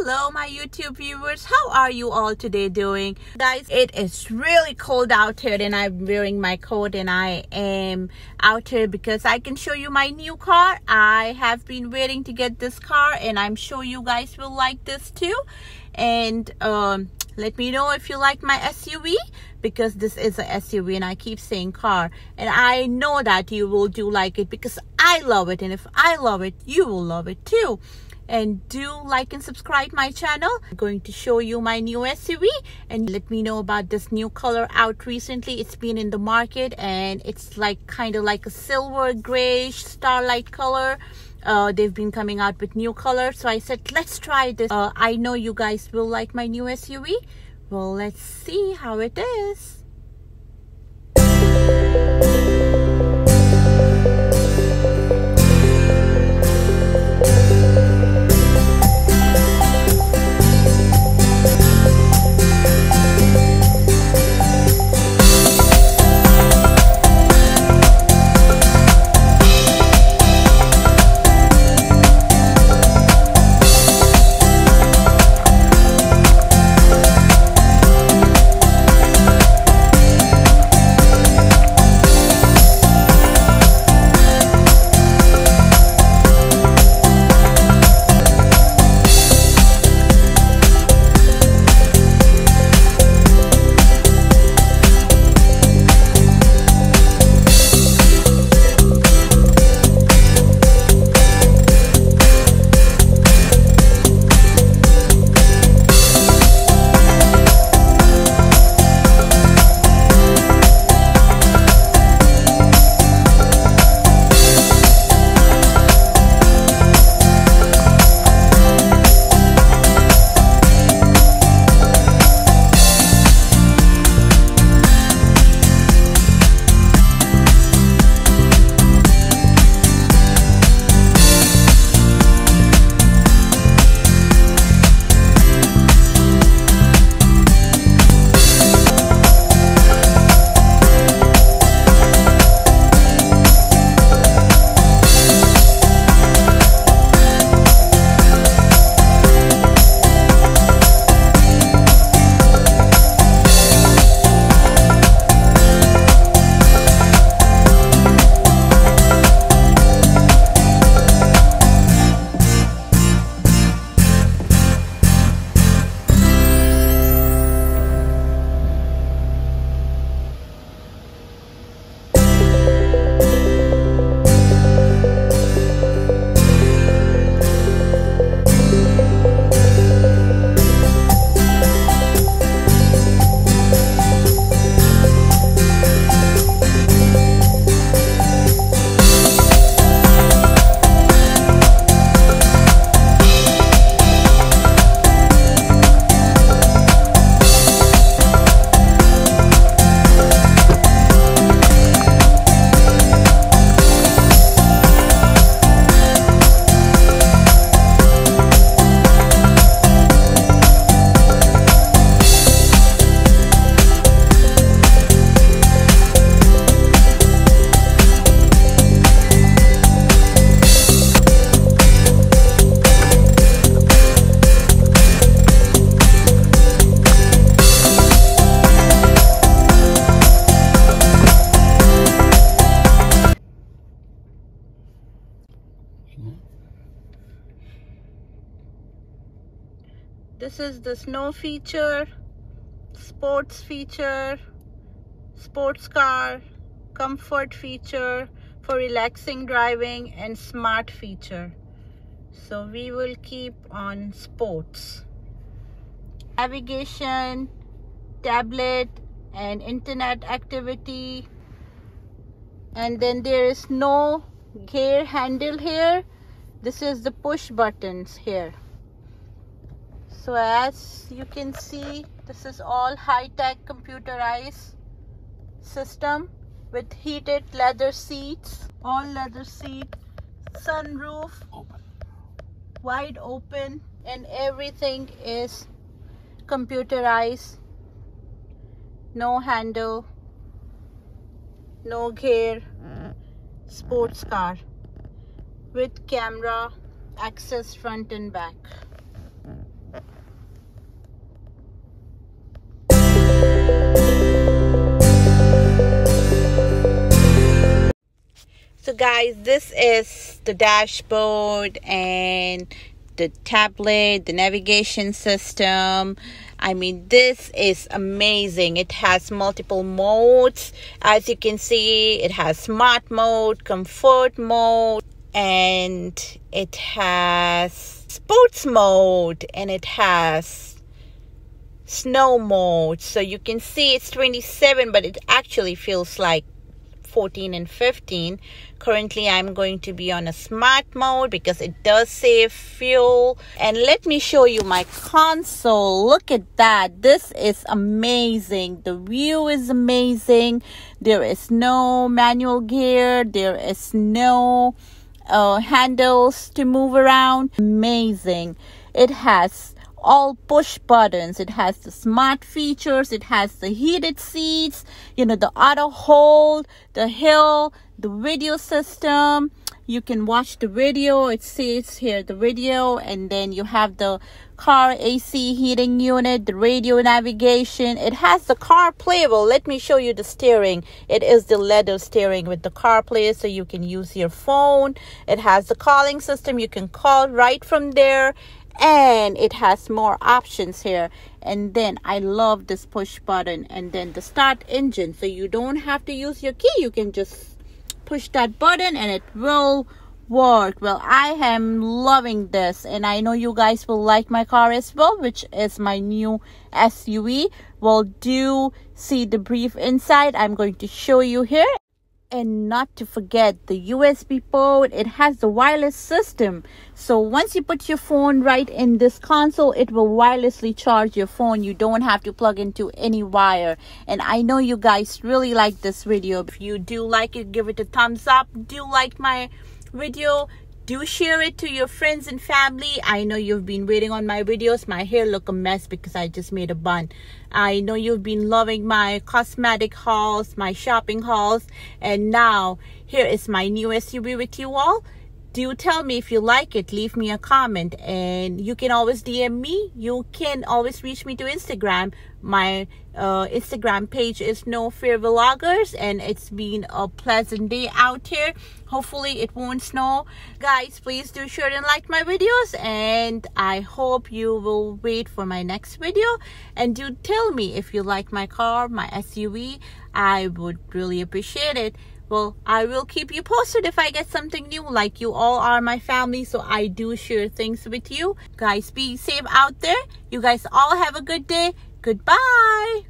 Hello my YouTube viewers, how are you all today doing? Guys, it is really cold out here and I'm wearing my coat and I am out here because I can show you my new car. I have been waiting to get this car and I'm sure you guys will like this too. And let me know if you like my SUV, because this is a SUV and I keep saying car, and I know that you will do like it because I love it, and if I love it you will love it too. And do like and subscribe my channel. I'm going to show you my new SUV and let me know about this new color out recently. It's been in the market and it's like kind of like a silver grayish starlight color. They've been coming out with new colors, so I said let's try this. I know you guys will like my new SUV. Well, let's see how it is. This is the snow feature, sports feature, sports car, comfort feature for relaxing driving, and smart feature. So we will keep on sports. Navigation, tablet and internet activity. And then there is no gear handle here. This is the push buttons here. So as you can see, this is all high-tech computerized system with heated leather seats, all leather seat, sunroof, wide open, and everything is computerized. No handle, no gear, sports car with camera access front and back. So guys, this is the dashboard and the tablet, the navigation system. I mean, this is amazing. It has multiple modes. As you can see, it has smart mode, comfort mode, and it has sports mode, and it has snow mode. So you can see it's 27, but it actually feels like 14 and 15. Currently I'm going to be on a smart mode because it does save fuel. And let me show you my console. Look at that. This is amazing. The view is amazing. There is no manual gear. There is no handles to move around. Amazing. It has all push buttons. It has the smart features. It has the heated seats, you know, the auto hold, the hill, the video system. You can watch the video. It says here the video, and then you have the car AC heating unit, the radio navigation. It has the CarPlay. Well, let me show you the steering. It is the leather steering with the CarPlay, so you can use your phone. It has the calling system. You can call right from there. And it has more options here. And then I love this push button, and then the start engine, so you don't have to use your key. You can just push that button and it will work. Well, I am loving this, and I know you guys will like my car as well, which is my new SUV. Well, do see the brief inside. I'm going to show you here. And not to forget the USB port. It has the wireless system. So once you put your phone right in this console, it will wirelessly charge your phone. You don't have to plug into any wire. And I know you guys really like this video. If you do like it, give it a thumbs up. Do like my video. Do share it to your friends and family. I know you've been waiting on my videos. My hair look a mess because I just made a bun. I know you've been loving my cosmetic hauls, my shopping hauls. And now, here is my new SUV with you all. Do tell me if you like it. Leave me a comment. And you can always DM me. You can always reach me to Instagram. My Instagram page is No Fear Vloggers. And it's been a pleasant day out here. Hopefully it won't snow. Guys, please do share and like my videos. And I hope you will wait for my next video. And do tell me if you like my car, my SUV. I would really appreciate it. Well, I will keep you posted if I get something new. Like, you all are my family, so I do share things with you. Guys, be safe out there. You guys all have a good day. Goodbye.